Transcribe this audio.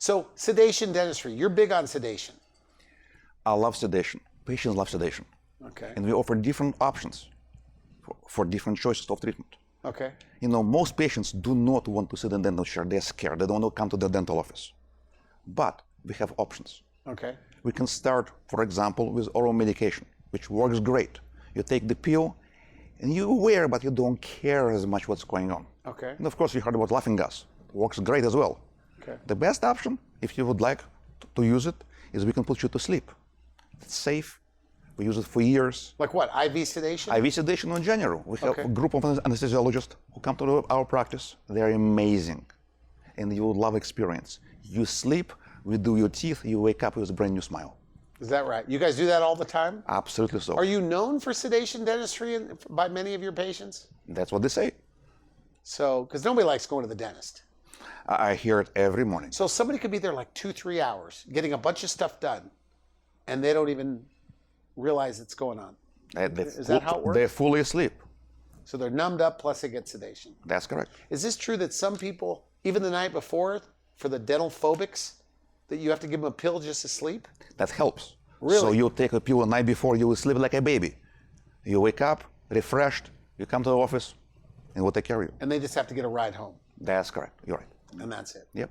So sedation dentistry, you're big on sedation. I love sedation. Patients love sedation. Okay. And we offer different options for different choices of treatment. Okay. You know, most patients do not want to sit in dental chair. They're scared. They don't want to come to the dental office. But we have options. Okay. We can start, for example, with oral medication, which works great. You take the pill and you wear, but you don't care as much what's going on. Okay. And of course, you heard about laughing gas. Works great as well. Okay. The best option, if you would like to use it, is we can put you to sleep. It's safe. We use it for years. Like what? IV sedation? IV sedation in general. We have a group of anesthesiologists who come to our practice. They're amazing. And you will love experience. You sleep, we do your teeth, you wake up with a brand new smile. Is that right? You guys do that all the time? Absolutely so. Are you known for sedation dentistry by many of your patients? That's what they say. So, because nobody likes going to the dentist. I hear it every morning. So somebody could be there like 2-3 hours getting a bunch of stuff done and they don't even realize it's going on. Is that how it works? They're fully asleep. So they're numbed up plus they get sedation. That's correct. Is this true that some people, even the night before, for the dental phobics, that you have to give them a pill just to sleep? That helps. Really? So you take a pill the night before, you will sleep like a baby. You wake up, refreshed, you come to the office, and we'll take care of you. And they just have to get a ride home. That's correct. You're right. And that's it. Yep.